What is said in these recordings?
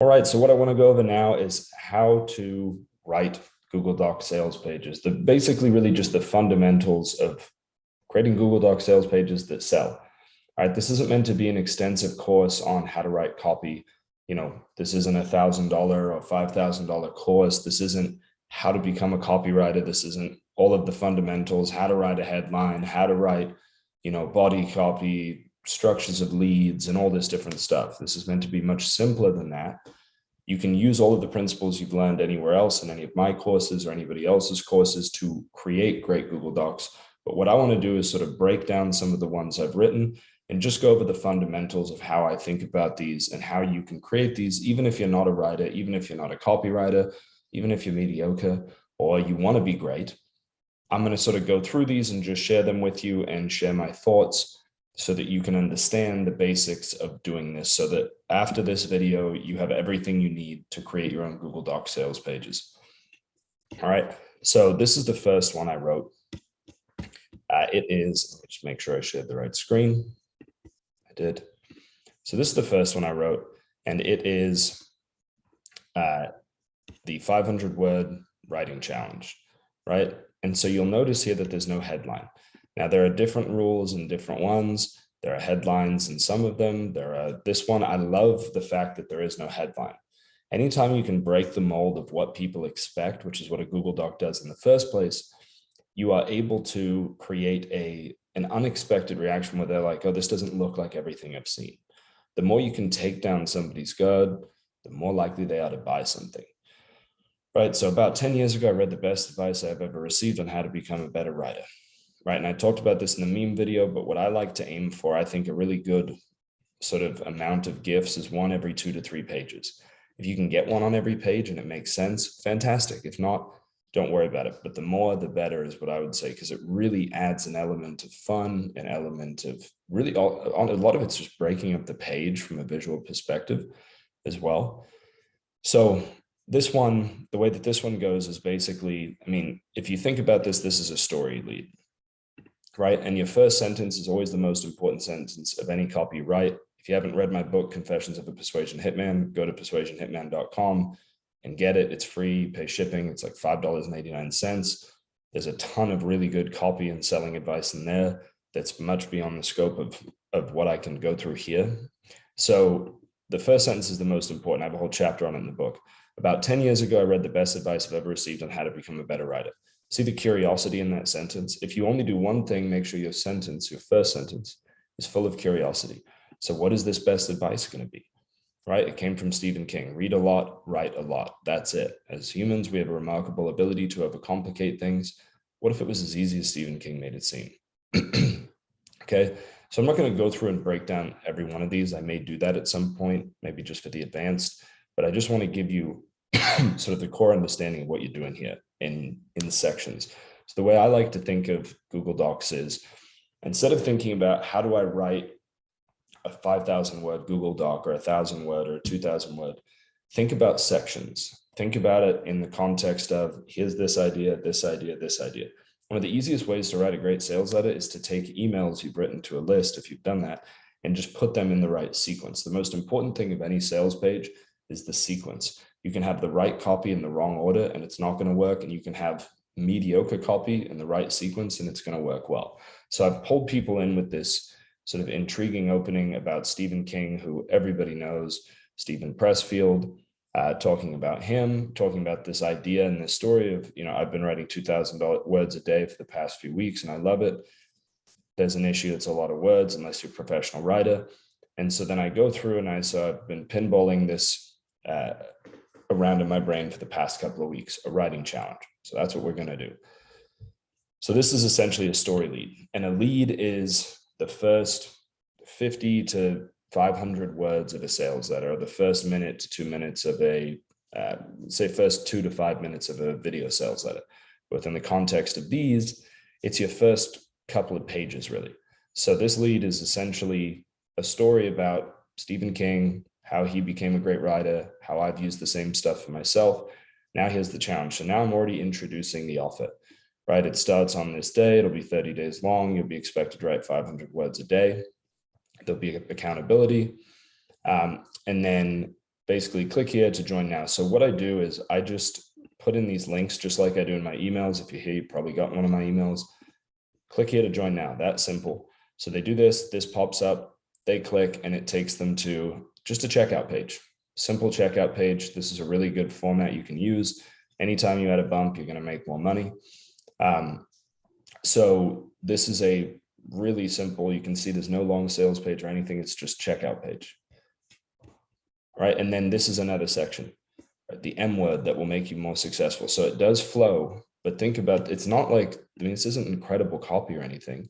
All right, so what I want to go over now is how to write Google Doc sales pages. Basically really just the fundamentals of creating Google Doc sales pages that sell. All right, this isn't meant to be an extensive course on how to write copy. This isn't $1,000 or $5,000 course. This isn't how to become a copywriter. This isn't all of the fundamentals, how to write a headline, how to write, body copy, structures of leads, and all this different stuff. This is meant to be much simpler than that. You can use all of the principles you've learned anywhere else in any of my courses or anybody else's courses to create great Google Docs. But what I want to do is sort of break down some of the ones I've written and just go over the fundamentals of how I think about these and how you can create these, even if you're not a writer, even if you're not a copywriter, even if you're mediocre or you want to be great. I'm going to sort of go through these and just share them with you and share my thoughts so that you can understand the basics of doing this, so that after this video, you have everything you need to create your own Google Doc sales pages. All right, so this is the first one I wrote. It is, let me just make sure I shared the right screen. I did. So this is the first one I wrote, and it is the 500 word writing challenge, right? And so you'll notice here that there's no headline. Now, there are different rules in different ones. There are headlines in some of them. This one, I love the fact that there is no headline. Anytime you can break the mold of what people expect, which is what a Google Doc does in the first place, you are able to create an unexpected reaction where they're like, oh, this doesn't look like everything I've seen. The more you can take down somebody's guard, the more likely they are to buy something. Right. So about 10 years ago, I read the best advice I've ever received on how to become a better writer. Right. And I talked about this in the meme video, but what I like to aim for, I think a really good sort of amount of GIFs is one every 2 to 3 pages. If you can get one on every page and it makes sense, fantastic. If not, don't worry about it. But the more, the better is what I would say, because it really adds an element of fun, an element of really a lot of it's just breaking up the page from a visual perspective as well. So this one, the way that this one goes is basically, I mean, if you think about this, this is a story lead. Right? And your first sentence is always the most important sentence of any copy, right? If you haven't read my book, Confessions of a Persuasion Hitman, go to persuasionhitman.com and get it. It's free, pay shipping. It's like $5.89. There's a ton of really good copy and selling advice in there that's much beyond the scope of what I can go through here. So the first sentence is the most important. I have a whole chapter on it in the book. About 10 years ago, I read the best advice I've ever received on how to become a better writer. See the curiosity in that sentence? If you only do one thing, make sure your first sentence is full of curiosity. So what is this best advice going to be? Right? It came from Stephen King. Read a lot, write a lot. That's it. As humans, we have a remarkable ability to overcomplicate things. What if it was as easy as Stephen King made it seem? Okay. So I'm not going to go through and break down every one of these. I may do that at some point, maybe just for the advanced, but I just want to give you sort of the core understanding of what you're doing here in sections. So the way I like to think of Google Docs is, instead of thinking about how do I write a 5,000 word Google Doc or 1,000 word or 2,000 word, think about sections. Think about it in the context of, here's this idea, this idea, this idea. One of the easiest ways to write a great sales letter is to take emails you've written to a list, if you've done that, and just put them in the right sequence. The most important thing of any sales page is the sequence. You can have the right copy in the wrong order and it's not going to work. And you can have mediocre copy in the right sequence and it's going to work well. So I've pulled people in with this sort of intriguing opening about Stephen King, who everybody knows, Stephen Pressfield, talking about him, talking about this idea and this story of, I've been writing 2,000 words a day for the past few weeks and I love it. There's an issue that's a lot of words unless you're a professional writer. And so then I go through and I've been pinballing this around in my brain for the past couple of weeks, a writing challenge. So that's what we're going to do. So this is essentially a story lead, and a lead is the first 50 to 500 words of a sales letter, or the first minute to 2 minutes of first 2 to 5 minutes of a video sales letter. Within the context of these, it's your first couple of pages, really. So this lead is essentially a story about Stephen King, how he became a great writer, how I've used the same stuff for myself. Now here's the challenge. So now I'm already introducing the offer, right? It starts on this day. It'll be 30 days long. You'll be expected to write 500 words a day. There'll be accountability. And then basically click here to join now. So what I do is I just put in these links just like I do in my emails. If you're here, you probably got one of my emails. Click here to join now. That's simple. So they do this, this pops up, they click, and it takes them to just a checkout page. Simple checkout page. This is a really good format you can use. Anytime you add a bump, you're going to make more money. So this is a really simple, you can see there's no long sales page or anything. It's just checkout page. Right. And then this is another section, right? The M word that will make you more successful. So it does flow, but think about, it's not like, I mean, this isn't incredible copy or anything.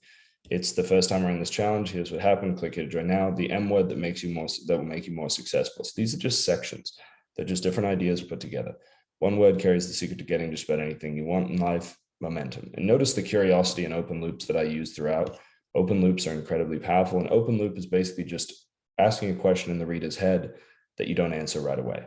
It's the first time we're in this challenge. Here's what happened. Click here to join now. The M word that makes you more, that will make you more successful. So these are just sections. They're just different ideas put together. One word carries the secret to getting just about anything you want in life: momentum. And notice the curiosity and open loops that I use throughout. Open loops are incredibly powerful. An open loop is basically just asking a question in the reader's head that you don't answer right away.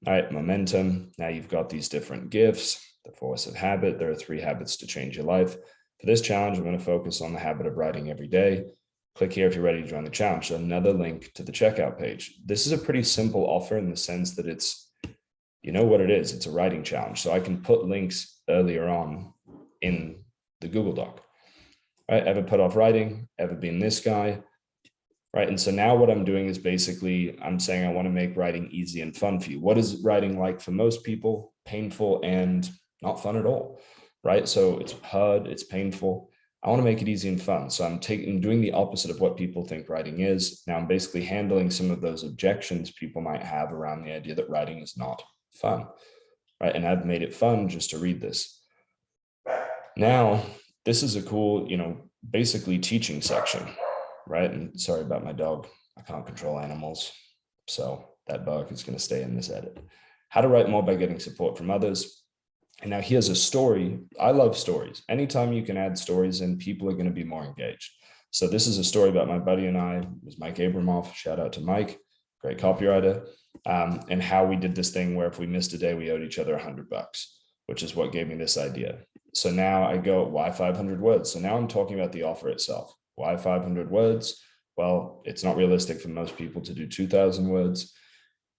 All right, momentum. Now you've got these different gifts. The force of habit. There are 3 habits to change your life. For this challenge, I'm going to focus on the habit of writing every day. Click here if you're ready to join the challenge. So another link to the checkout page. This is a pretty simple offer in the sense that it's, you know what it is. It's a writing challenge. So I can put links earlier on in the Google Doc. Right? Ever put off writing? Ever been this guy? Right. And so now what I'm doing is basically I'm saying I want to make writing easy and fun for you. What is writing like for most people? Painful and not fun at all. Right. So it's hard, it's painful. I want to make it easy and fun. So I'm doing the opposite of what people think writing is. Now I'm basically handling some of those objections people might have around the idea that writing is not fun. Right. And I've made it fun just to read this. Now, this is a cool, basically teaching section. Right. And sorry about my dog. I can't control animals. So that bark is going to stay in this edit. How to write more by getting support from others. And now here's a story. I love stories. Anytime you can add stories in, people are going to be more engaged. So this is a story about my buddy and I. It was Mike Abramoff. Shout out to Mike, great copywriter. And how we did this thing where if we missed a day, we owed each other $100, which is what gave me this idea. So now I go, why 500 words? So now I'm talking about the offer itself. Why 500 words? Well, it's not realistic for most people to do 2,000 words.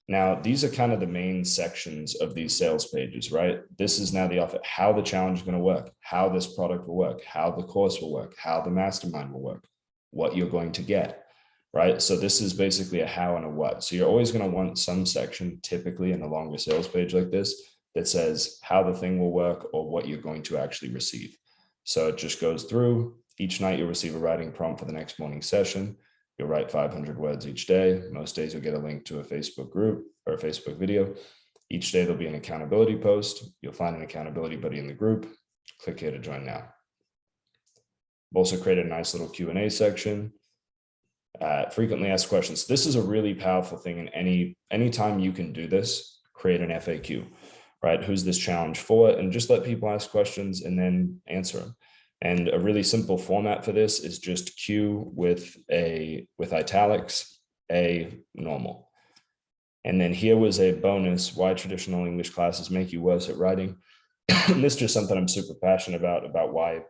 Now, these are kind of the main sections of these sales pages, right? This is now the offer, how the challenge is going to work, how this product will work, how the course will work, how the mastermind will work, what you're going to get, right? So this is basically a how and a what. So you're always going to want some section, typically in a longer sales page like this, that says how the thing will work or what you're going to actually receive. So it just goes through. Each night you'll receive a writing prompt for the next morning session. You'll write 500 words each day. Most days you'll get a link to a Facebook group or a Facebook video. Each day there'll be an accountability post. You'll find an accountability buddy in the group. Click here to join now. I've also created a nice little Q&A section. Frequently asked questions. This is a really powerful thing, and anytime you can do this, create an FAQ, right? Who's this challenge for? And just let people ask questions and then answer them. And a really simple format for this is just Q with italics, A normal. And then here was a bonus, why traditional English classes make you worse at writing. And this is just something I'm super passionate about why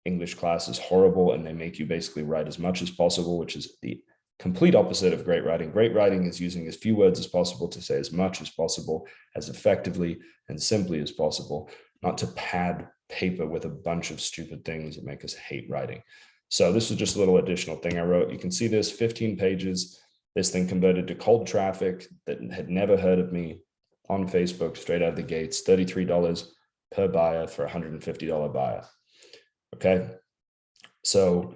English class is horrible and they make you basically write as much as possible, which is the complete opposite of great writing. Great writing is using as few words as possible to say as much as possible, as effectively and simply as possible, not to pad paper with a bunch of stupid things that make us hate writing. So this is just a little additional thing I wrote. You can see this 15 pages. This thing converted to cold traffic that had never heard of me on Facebook straight out of the gates, $33 per buyer for a $150 buyer. Okay. So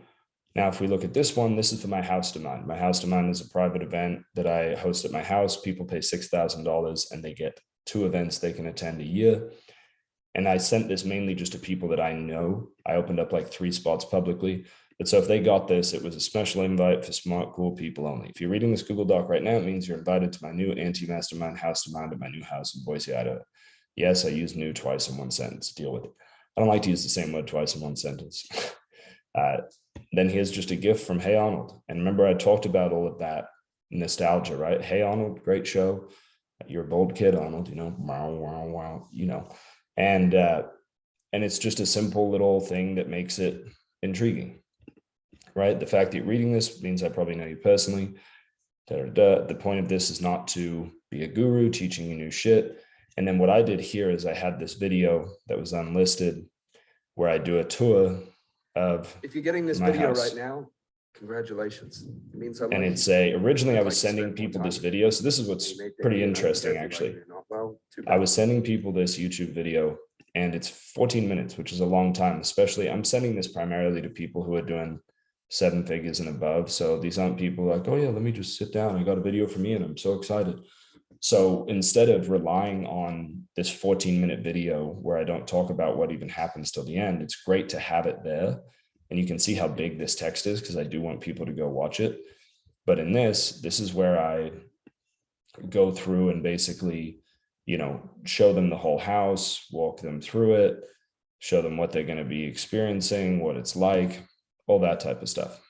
now if we look at this one, this is for my house demand. My house demand is a private event that I host at my house. People pay $6,000 and they get 2 events they can attend a year. And I sent this mainly just to people that I know. I opened up like 3 spots publicly. But so if they got this, it was a special invite for smart, cool people only. If you're reading this Google Doc right now, it means you're invited to my new anti-mastermind house demand at my new house in Boise, Idaho. Yes, I use new twice in one sentence. Deal with it. I don't like to use the same word twice in one sentence. Then here's just a gift from Hey Arnold. And remember, I talked about all of that nostalgia, right? Hey Arnold, great show. You're a bold kid, Arnold, wow, wow, wow, And it's just a simple little thing that makes it intriguing, right? The fact that you're reading this means I probably know you personally. Da, da, da. The point of this is not to be a guru teaching you new shit. And then what I did here is I had this video that was unlisted where I do a tour of If you're getting this my video house. right now, congratulations. It means a lot. And it's originally I I'd was like to sending spend more people this time. video. So this is what's They make their pretty video, interesting, they're actually. like, "You're not well, too I bad." was sending people this YouTube video and it's 14 minutes, which is a long time, especially I'm sending this primarily to people who are doing 7 figures and above. So these aren't people like, oh yeah, let me just sit down. I got a video for me and I'm so excited. So instead of relying on this 14-minute video where I don't talk about what even happens till the end, it's great to have it there. And you can see how big this text is because I do want people to go watch it. But in this is where I go through and basically, show them the whole house, walk them through it, show them what they're going to be experiencing, what it's like, all that type of stuff.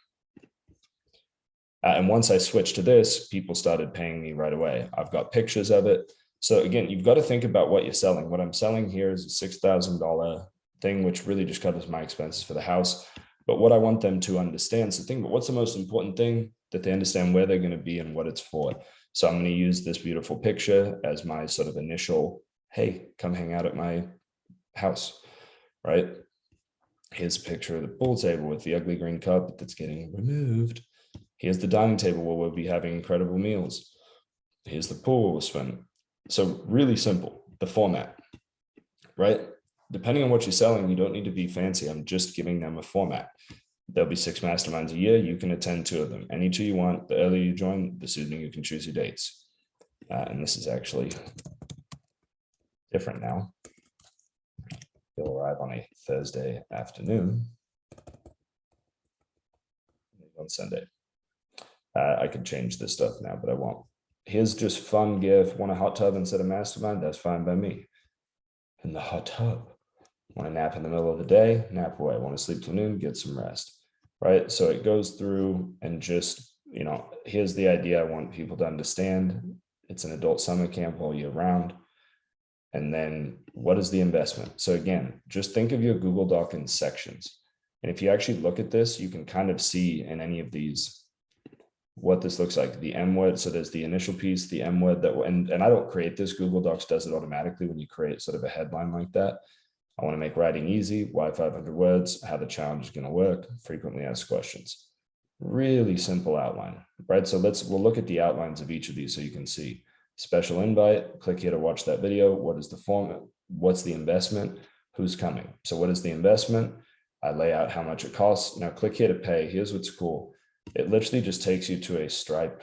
And once I switched to this, people started paying me right away. I've got pictures of it. So again, you've got to think about what you're selling. What I'm selling here is a $6,000 thing, which really just covers my expenses for the house. But what I want them to understand is the thing, but what's the most important thing? That they understand where they're going to be and what it's for. So I'm going to use this beautiful picture as my sort of initial, hey, come hang out at my house, right? Here's a picture of the pool table with the ugly green carpet that's getting removed. Here's the dining table where we'll be having incredible meals. Here's the pool we'll swim. So really simple, the format, right? Depending on what you're selling, you don't need to be fancy. I'm just giving them a format. There'll be 6 masterminds a year. You can attend 2 of them. Any 2 you want. The earlier you join, the sooner you can choose your dates. And this is actually different now. You'll arrive on a Thursday afternoon on Sunday. I could change this stuff now, but I won't. Here's just fun gift. Want a hot tub instead of mastermind? That's fine by me. In the hot tub. Want to nap in the middle of the day? Nap away. Want to sleep till noon? Get some rest. Right? So it goes through and just, here's the idea I want people to understand. It's an adult summer camp all year round. And then what is the investment? So again, just think of your Google Doc in sections. And if you actually look at this, you can kind of see in any of these what this looks like. The M word. So there's the initial piece, the M word and I don't create this. Google Docs does it automatically when you create sort of a headline like that. I want to make writing easy. Why 500 words? How the challenge is going to work. Frequently asked questions. Really simple outline, right? So we'll look at the outlines of each of these so you can see. Special invite. Click here to watch that video. What is the format? What's the investment? Who's coming? So what is the investment? I lay out how much it costs. Now click here to pay. Here's what's cool. It literally just takes you to a Stripe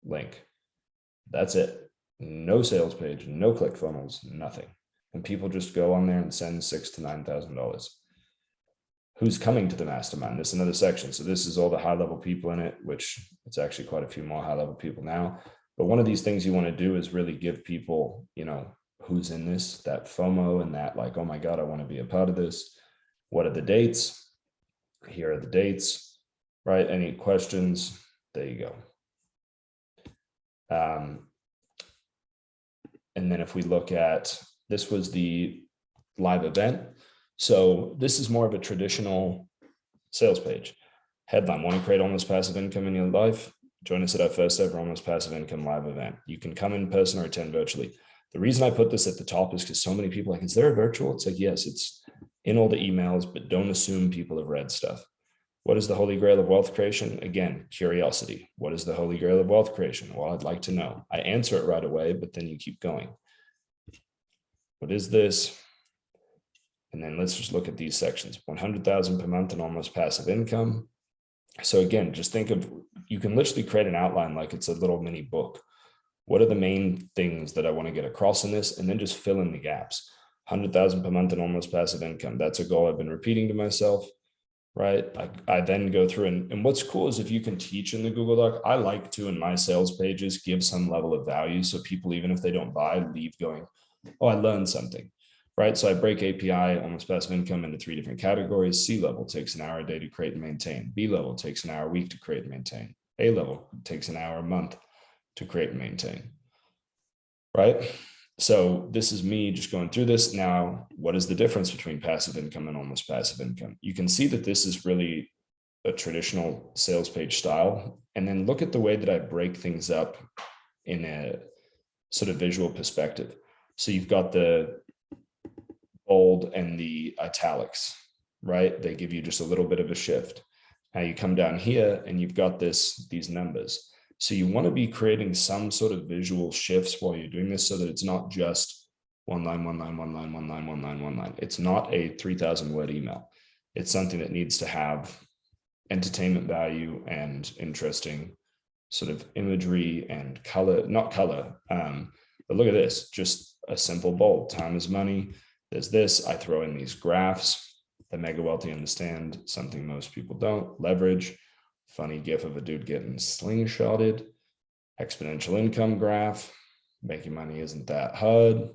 link. That's it. No sales page, no ClickFunnels, nothing. And people just go on there and send $6,000 to $9,000. Who's coming to the mastermind? This is another section. So this is all the high level people in it, which it's actually quite a few more high level people now. But one of these things you want to do is really give people, who's in this, that FOMO and that like, oh my God, I want to be a part of this. What are the dates? Here are the dates, right? Any questions? There you go. And then if we look at, this was the live event. So this is more of a traditional sales page. Headline, want to create almost passive income in your life? Join us at our first ever almost passive income live event. You can come in person or attend virtually. The reason I put this at the top is because so many people are like, is there a virtual? It's like, yes, it's in all the emails, but don't assume people have read stuff. What is the holy grail of wealth creation? Again, curiosity. What is the holy grail of wealth creation? Well, I'd like to know. I answer it right away, but then you keep going. What is this? And then let's just look at these sections. 100,000 per month in almost passive income. So again, just think of, you can literally create an outline like it's a little mini book. What are the main things that I want to get across in this? And then just fill in the gaps. 100,000 per month in almost passive income. That's a goal I've been repeating to myself, right? I then go through and what's cool is if you can teach in the Google Doc, I like to, in my sales pages, give some level of value. So people, even if they don't buy, leave going, oh, I learned something, right? So I break API, almost passive income, into 3 different categories. C level takes an hour a day to create and maintain. B level takes an hour a week to create and maintain. A level takes an hour a month to create and maintain, right? So this is me just going through this. Now, what is the difference between passive income and almost passive income? You can see that this is really a traditional sales page style, and then look at the way that I break things up in a sort of visual perspective. So you've got the bold and the italics, right? They give you just a little bit of a shift. Now you come down here and you've got these numbers. So you want to be creating some sort of visual shifts while you're doing this so that it's not just one line, one line, one line, one line, one line, one line. It's not a 3,000 word email. It's something that needs to have entertainment value and interesting sort of imagery and color, not color. But look at this, just a simple bold. Time is money. There's this. I throw in these graphs. The mega wealthy understand something most people don't. Leverage. Funny gif of a dude getting slingshotted. Exponential income graph. Making money isn't that hard.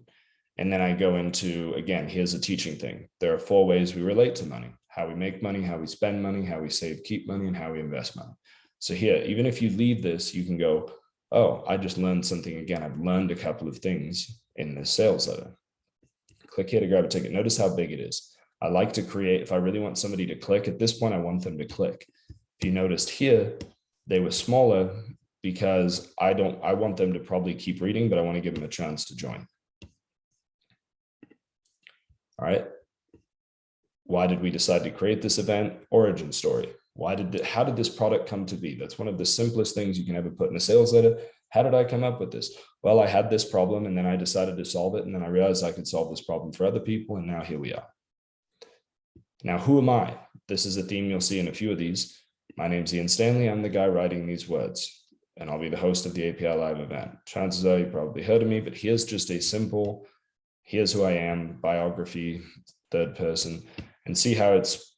And then I go into, again, here's a teaching thing. There are 4 ways we relate to money: how we make money, how we spend money, how we save, keep money, and how we invest money. So here, even if you leave this, you can go, oh, I just learned something again. I've learned a couple of things in this sales letter. Click here to grab a ticket. Notice how big it is. I like to create, if I really want somebody to click, at this point, I want them to click. If you noticed here, they were smaller because I want them to probably keep reading, but I want to give them a chance to join. All right. Why did we decide to create this event? Origin story. How did this product come to be? That's one of the simplest things you can ever put in a sales letter. How did I come up with this? Well, I had this problem and then I decided to solve it. And then I realized I could solve this problem for other people. And now here we are. Now, who am I? This is a theme you'll see in a few of these. My name's Ian Stanley. I'm the guy writing these words, and I'll be the host of the API Live event. Chances are you probably heard of me, but here's just a simple, here's who I am, biography, third person, and see how it's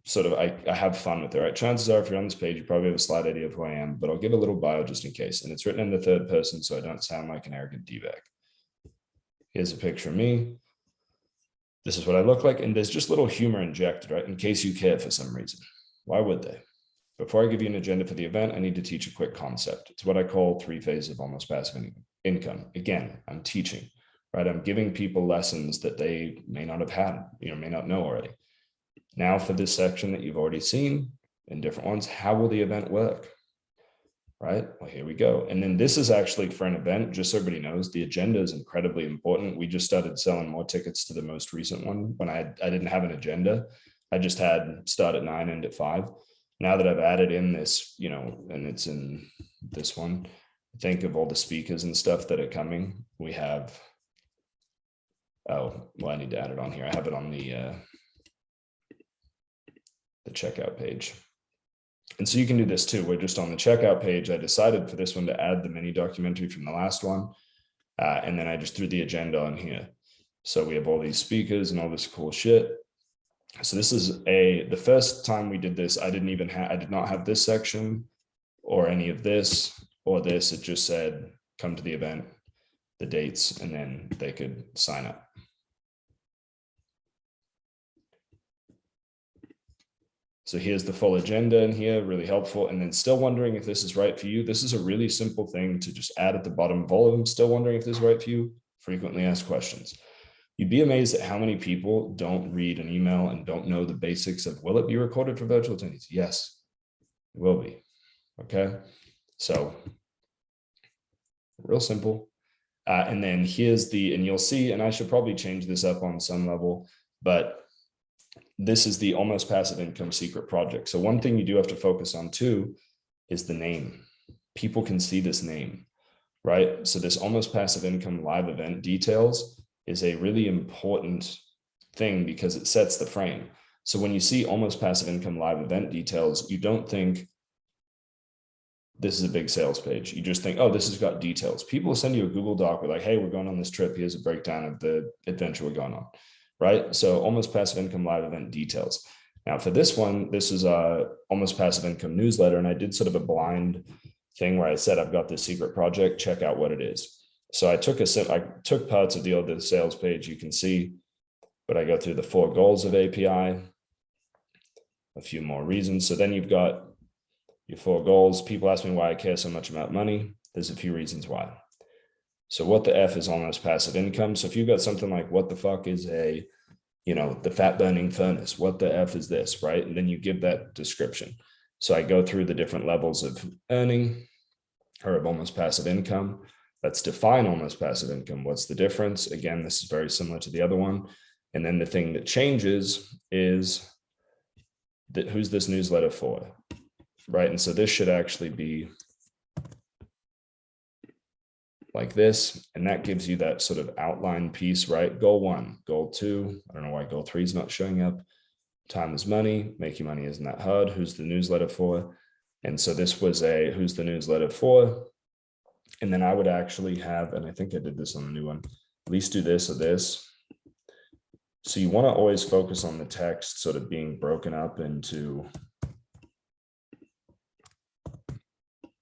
sort of, I have fun with it, right? Chances are if you're on this page, you probably have a slight idea of who I am, but I'll give a little bio just in case. And it's written in the third person, so I don't sound like an arrogant D-bag. Here's a picture of me. This is what I look like. And there's just little humor injected, right? In case you care for some reason. Why would they? Before I give you an agenda for the event, I need to teach a quick concept. It's what I call 3 phases of almost passive income. Again, I'm teaching, right? I'm giving people lessons that they may not have had, may not know already. Now for this section that you've already seen in different ones, how will the event work? Right? Well, here we go. And then this is actually for an event, just so everybody knows, the agenda is incredibly important. We just started selling more tickets to the most recent one when I didn't have an agenda. I just had start at 9, end at 5. Now that I've added in this, and it's in this one, think of all the speakers and stuff that are coming. We have, oh, well, I need to add it on here. I have it on the checkout page. And so you can do this too. We're just on the checkout page. I decided for this one to add the mini documentary from the last one. And then I just threw the agenda on here. So we have all these speakers and all this cool shit. So this is the first time we did this, I did not have this section or any of this or this. It just said, come to the event, the dates, and then they could sign up. So here's the full agenda in here, really helpful. And then still wondering if this is right for you. This is a really simple thing to just add at the bottom of all of them. Still wondering if this is right for you. Frequently asked questions. You'd be amazed at how many people don't read an email and don't know the basics of, will it be recorded for virtual attendees? Yes, it will be. Okay. So real simple. And then here's and you'll see, and I should probably change this up on some level, but this is the almost passive income secret project. So one thing you do have to focus on too is the name. People can see this name, right? So this almost passive income live event details is a really important thing because it sets the frame. So when you see almost passive income live event details, you don't think this is a big sales page. You just think, oh, this has got details. People will send you a Google Doc with like, hey, we're going on this trip. Here's a breakdown of the adventure we're going on. Right? So almost passive income live event details. Now for this one, this is a almost passive income newsletter. And I did sort of a blind thing where I said, I've got this secret project, check out what it is. So I took parts of the sales page, you can see, but I go through the 4 goals of API, a few more reasons. So then you've got your 4 goals. People ask me why I care so much about money. There's a few reasons why. So what the F is almost passive income. So if you've got something like what the fuck is the fat burning furnace, what the F is this, right? And then you give that description. So I go through the different levels of earning or of almost passive income. Let's define almost passive income. What's the difference? Again, this is very similar to the other one. And then the thing that changes is that who's this newsletter for, right? And so this should actually be like this, and that gives you that sort of outline piece, right? Goal 1, goal 2, I don't know why goal 3 is not showing up. Time is money, making money isn't that hard. Who's the newsletter for? And so this was a who's the newsletter for? And then I would actually have, and I think I did this on the new one, at least do this or this. So you want to always focus on the text sort of being broken up into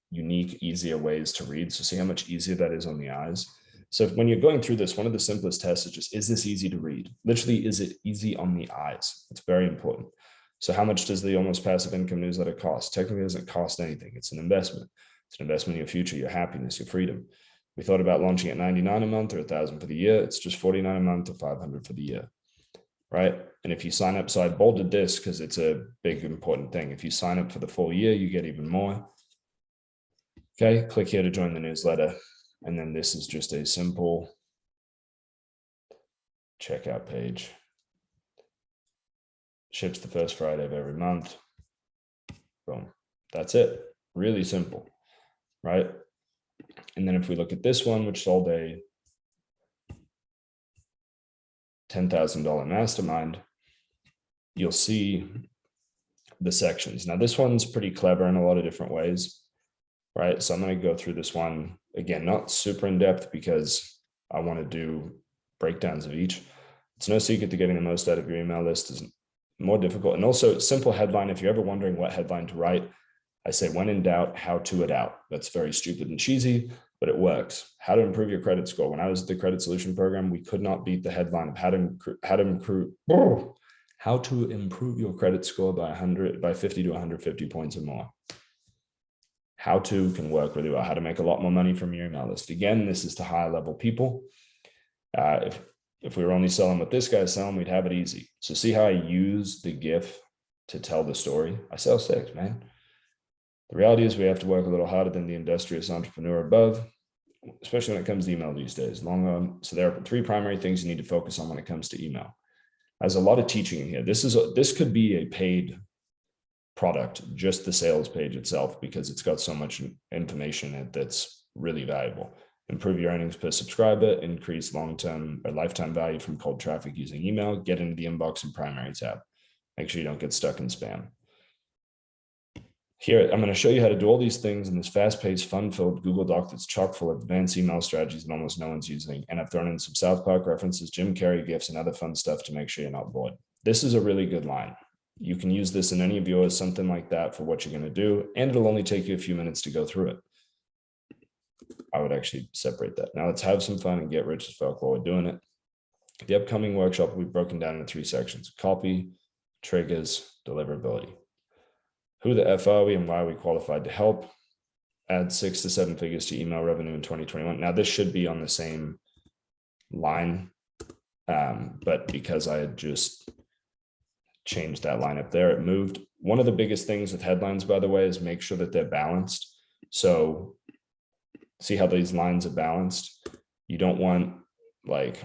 unique, easier ways to read. So see how much easier that is on the eyes. So when you're going through this, one of the simplest tests is just, is this easy to read? Literally, is it easy on the eyes? It's very important. So how much does the Almost Passive Income newsletter cost? Technically, it doesn't cost anything. It's an investment. It's an investment in your future, your happiness, your freedom. We thought about launching at $99 a month or $1,000 for the year. It's just $49 a month or $500 for the year, right? And if you sign up, so I bolded this because it's a big, important thing. If you sign up for the full year, you get even more. Okay, click here to join the newsletter. And then this is just a simple checkout page. Ships the first Friday of every month. Boom. That's it. Really simple, right? And then if we look at this one, which sold a $10,000 mastermind, you'll see the sections. Now this one's pretty clever in a lot of different ways, right? So I'm going to go through this one again, not super in depth because I want to do breakdowns of each. It's no secret that getting the most out of your email list is more difficult. And also simple headline. If you're ever wondering what headline to write, I say, when in doubt, how to it out. That's very stupid and cheesy, but it works. How to improve your credit score. When I was at the credit solution program, we could not beat the headline of how to improve your credit score by 50 to 150 points or more. How to can work really well. How to make a lot more money from your email list. Again, this is to higher level people. If we were only selling what this guy's selling, we'd have it easy. So see how I use the GIF to tell the story? I sell 6, man. The reality is we have to work a little harder than the industrious entrepreneur above, especially when it comes to email these days. So there are 3 primary things you need to focus on when it comes to email. There's a lot of teaching in here. This could be a paid product, just the sales page itself, because it's got so much information in it that's really valuable. Improve your earnings per subscriber, increase long-term or lifetime value from cold traffic using email, get into the inbox and primary tab. Make sure you don't get stuck in spam. Here, I'm going to show you how to do all these things in this fast-paced, fun-filled Google Doc that's chock full of advanced email strategies that almost no one's using. And I've thrown in some South Park references, Jim Carrey gifs, and other fun stuff to make sure you're not bored. This is a really good line. You can use this in any of yours, something like that for what you're going to do, and it'll only take you a few minutes to go through it. I would actually separate that. Now let's have some fun and get rich as fuck while we're doing it. The upcoming workshop will be broken down into 3 sections: copy, triggers, deliverability. Who the F are we and why are we qualified to help? Add 6 to 7 figures to email revenue in 2021. Now this should be on the same line, but because I had just changed that line up there, it moved. One of the biggest things with headlines, by the way, is make sure that they're balanced. So see how these lines are balanced? You don't want like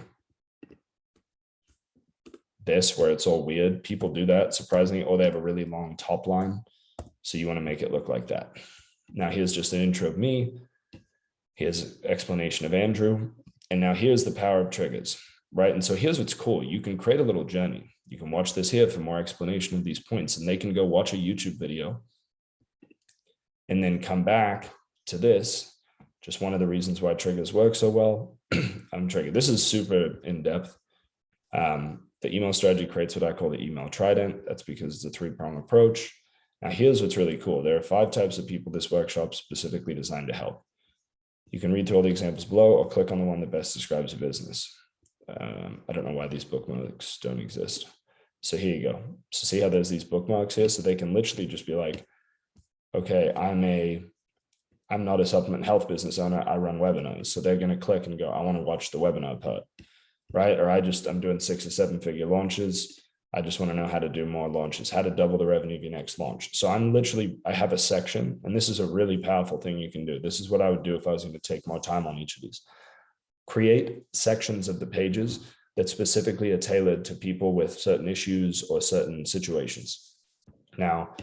this where it's all weird. People do that surprisingly, or they have a really long top line. So you want to make it look like that. Now here's just an intro of me. Here's explanation of Andrew. And now here's the power of triggers, right? And so here's what's cool. You can create a little journey. You can watch this here for more explanation of these points, and they can go watch a YouTube video and then come back to this. Just one of the reasons why triggers work so well. I'm triggered. This is super in-depth. The email strategy creates what I call the email trident. That's because it's a 3-prong approach. Now, here's what's really cool. There are 5 types of people this workshop specifically designed to help. You can read through all the examples below or click on the one that best describes your business. I don't know why these bookmarks don't exist. So here you go. So see how there's these bookmarks here? So they can literally just be like, okay, I'm not a supplement health business owner. I run webinars. So they're going to click and go, I want to watch the webinar part, right? Or I'm doing 6 or 7 figure launches. I just want to know how to do more launches, how to double the revenue of your next launch. So I have a section, and this is a really powerful thing you can do. This is what I would do if I was going to take more time on each of these. Create sections of the pages that specifically are tailored to people with certain issues or certain situations. Now,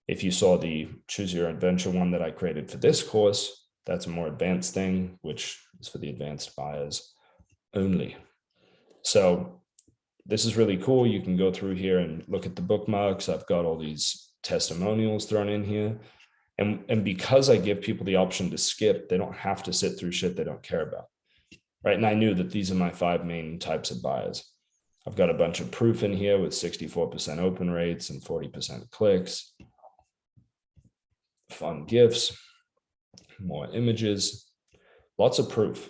if you saw the Choose Your Adventure one that I created for this course, that's a more advanced thing, which is for the advanced buyers only. So this is really cool. You can go through here and look at the bookmarks. I've got all these testimonials thrown in here. And because I give people the option to skip, they don't have to sit through shit they don't care about. Right. And I knew that these are my 5 main types of buyers. I've got a bunch of proof in here with 64% open rates and 40% clicks. Fun GIFs, more images, lots of proof.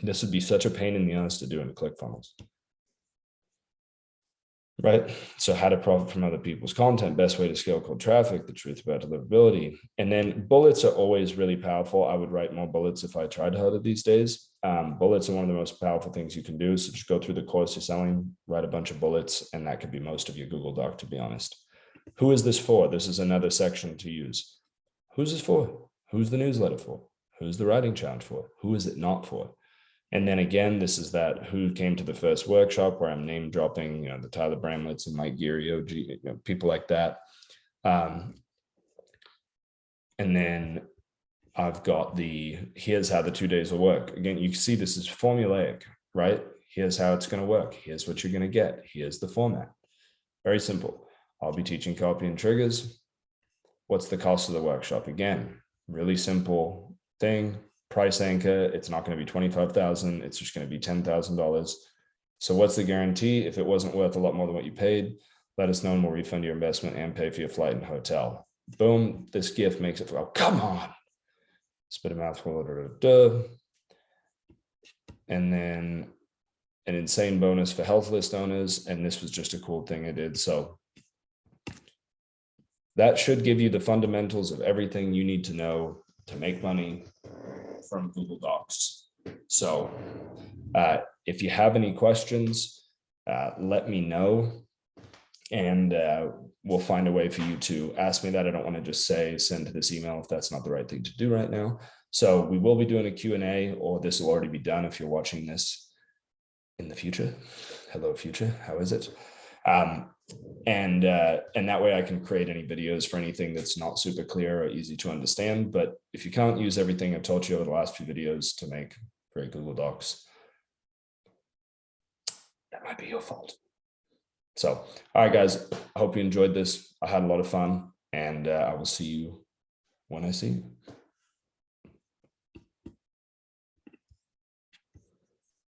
This would be such a pain in the ass to do in ClickFunnels. Right? So how to profit from other people's content, best way to scale cold traffic, the truth about deliverability. And then bullets are always really powerful. I would write more bullets if I tried harder these days. Bullets are one of the most powerful things you can do. So just go through the course you're selling, write a bunch of bullets, and that could be most of your Google Doc, to be honest. Who is this for? This is another section to use. Who's this for? Who's the newsletter for? Who's the writing challenge for? Who is it not for? And then again, this is that who came to the first workshop where I'm name dropping, the Tyler Bramletts and Mike Geary, OG, people like that. And then I've got here's how the 2 days will work. Again, you can see this is formulaic, right? Here's how it's going to work. Here's what you're going to get. Here's the format. Very simple. I'll be teaching copy and triggers. What's the cost of the workshop? Again, really simple thing. Price anchor, it's not going to be $25,000. It's just going to be $10,000. So what's the guarantee? If it wasn't worth a lot more than what you paid, let us know and we'll refund your investment and pay for your flight and hotel. Boom, this gift makes it, oh, come on. Spit a mouthful. And then an insane bonus for health list owners. And this was just a cool thing I did. So that should give you the fundamentals of everything you need to know to make money from Google Docs. So if you have any questions, let me know, and we'll find a way for you to ask me that. I don't want to just say send to this email if that's not the right thing to do right now. So we will be doing a Q&A, or this will already be done if you're watching this in the future. Hello, future. How is it? And that way I can create any videos for anything that's not super clear or easy to understand. But if you can't use everything I've taught you over the last few videos to make great Google Docs, that might be your fault. So, all right, guys, I hope you enjoyed this. I had a lot of fun, and I will see you when I see you.